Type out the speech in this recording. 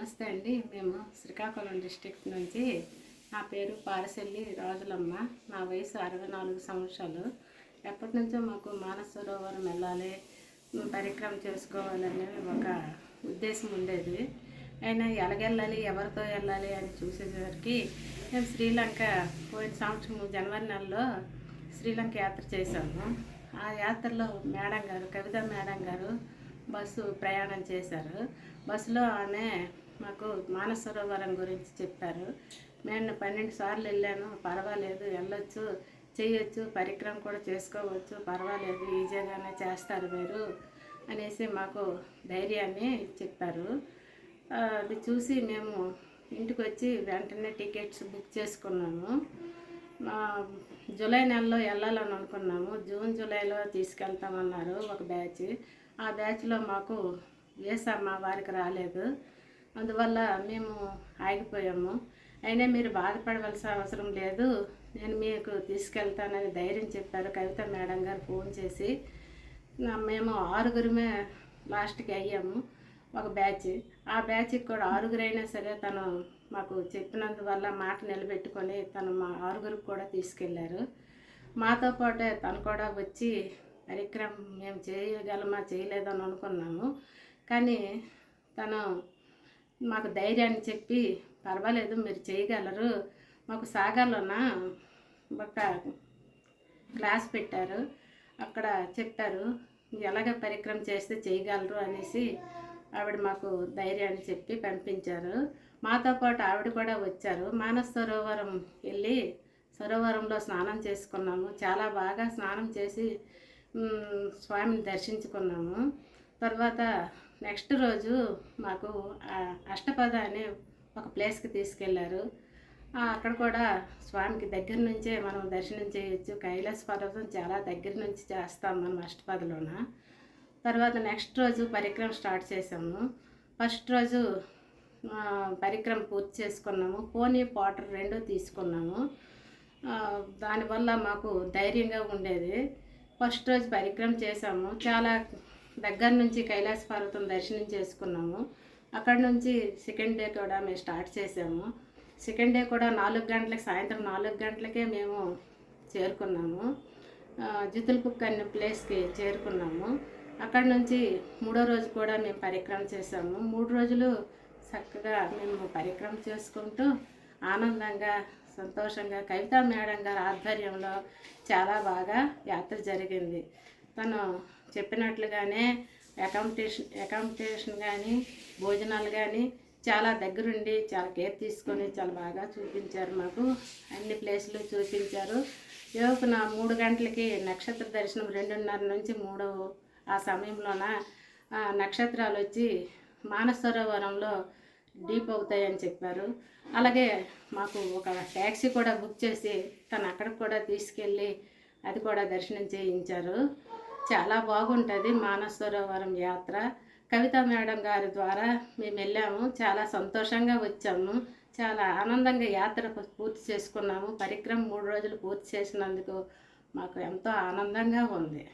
నమస్తే అండి. మేము శ్రీకాకుళం డిస్ట్రిక్ట్ నుంచి. నా పేరు పారసెల్లి రాజులమ్మ. నా వయసు 64 సంవత్సరాలు. ఎప్పటి నుంచో మాకు మానస సరోవరం వెళ్ళాలి, పరిక్రమ చేసుకోవాలనే ఒక ఉద్దేశం ఉండేది. అయినా ఎలాగెళ్ళాలి, ఎవరితో వెళ్ళాలి అని చూసేసరికి మేము శ్రీలంక పోయిన సంవత్సరం జనవరి నెలలో శ్రీలంక యాత్ర చేశాము. ఆ యాత్రలో మేడం గారు, కవిత మేడం గారు బస్సు ప్రయాణం చేశారు. బస్సులో ఆమె మాకు మానస సరోవరం గురించి చెప్పారు. నేను 12 సార్లు వెళ్ళాను, పర్వాలేదు, వెళ్ళొచ్చు, చేయొచ్చు, పరిక్రమ కూడా చేసుకోవచ్చు, పర్వాలేదు, ఈజీగానే చేస్తారు మీరు అనేసి మాకు ధైర్యాన్ని చెప్పారు. అది చూసి మేము ఇంటికి వచ్చి వెంటనే టికెట్స్ బుక్ చేసుకున్నాము. జూలై నెలలో వెళ్ళాలని అనుకున్నాము. జూన్ జూలైలో తీసుకెళ్తామన్నారు ఒక బ్యాచ్. ఆ బ్యాచ్లో మాకు వీసా మా వారికి రాలేదు. అందువల్ల మేము ఆగిపోయాము. అయినా మీరు బాధపడవలసిన అవసరం లేదు, నేను మీకు తీసుకెళ్తానని ధైర్యం చెప్పారు కవిత మేడం గారు ఫోన్ చేసి. మేము 6గురమే లాస్ట్కి అయ్యాము ఒక బ్యాచ్. ఆ బ్యాచ్కి కూడా 6గురైనా సరే తను మాకు చెప్పినందువల్ల మాట నిలబెట్టుకొని తను మా 6గురికి కూడా తీసుకెళ్లారు. మాతో పాటే తను కూడా వచ్చి పరిక్రమ మేము చేయగలమా చేయలేదని అనుకున్నాము. కానీ తను మాకు ధైర్యాన్ని చెప్పి, పర్వాలేదు మీరు చేయగలరు, మాకు సాగర్లోన ఒక క్లాస్ పెట్టారు, అక్కడ చెప్పారు ఎలాగ పరిక్రమ చేస్తే చేయగలరు అనేసి ఆవిడ మాకు ధైర్యాన్ని చెప్పి పంపించారు. మాతో పాటు ఆవిడ కూడా వచ్చారు. మానస సరోవరం వెళ్ళి సరోవరంలో స్నానం చేసుకున్నాము. చాలా బాగా స్నానం చేసి స్వామిని దర్శించుకున్నాము. తర్వాత నెక్స్ట్ రోజు మాకు అష్టపద అనే ఒక ప్లేస్కి తీసుకెళ్లారు. అక్కడ కూడా స్వామికి దగ్గర నుంచే మనం దర్శనం చేయొచ్చు. కైలాస పర్వతం చాలా దగ్గర నుంచి చేస్తాం మనం అష్టపదలోన. తర్వాత నెక్స్ట్ రోజు పరిక్రమ స్టార్ట్ చేసాము. ఫస్ట్ రోజు పరిక్రమ పూర్తి చేసుకున్నాము. పోనీ వాటర్ 2 తీసుకున్నాము. దానివల్ల మాకు ధైర్యంగా ఉండేది. ఫస్ట్ రోజు పరిక్రమ చేసాము. చాలా దగ్గర నుంచి కైలాస పర్వతం దర్శనం చేసుకున్నాము. అక్కడ నుంచి సెకండ్ డే కూడా మేము స్టార్ట్ చేసాము. సెకండ్ డే కూడా 4 గంటలకి, సాయంత్రం 4 గంటలకే మేము చేరుకున్నాము. జితుల్పుక్ అనే ప్లేస్కి చేరుకున్నాము. అక్కడ నుంచి 3వ రోజు కూడా మేము పరిక్రమ చేసాము. 3 రోజులు చక్కగా మేము పరిక్రమ చేసుకుంటూ ఆనందంగా, సంతోషంగా కవితా మేడం గారి ఆధ్వర్యంలో చాలా బాగా యాత్ర జరిగింది. తను చెప్పినట్లుగానే అకామిడేషన్ కానీ, భోజనాలు కానీ చాలా దగ్గరుండి చాలా కేర్ తీసుకొని చాలా బాగా చూపించారు. మాకు అన్ని ప్లేసులు చూపించారు. యోపున 3 గంటలకి నక్షత్ర దర్శనం, 2:30 నుంచి 3 ఆ సమయంలోన నక్షత్రాలు వచ్చి మానస సరోవరంలో డీప్ అవుతాయని చెప్పారు. అలాగే మాకు ఒక ట్యాక్సీ కూడా బుక్ చేసి తను అక్కడికి కూడా తీసుకెళ్ళి అది కూడా దర్శనం చేయించారు. చాలా బాగుంటుంది మానస సరోవరం యాత్ర. కవితా మేడం గారి ద్వారా మేము వెళ్ళాము. చాలా సంతోషంగా వచ్చాము. చాలా ఆనందంగా యాత్ర పూర్తి చేసుకున్నాము. పరిక్రమ 3 రోజులు పూర్తి చేసినందుకు మాకు ఎంతో ఆనందంగా ఉంది.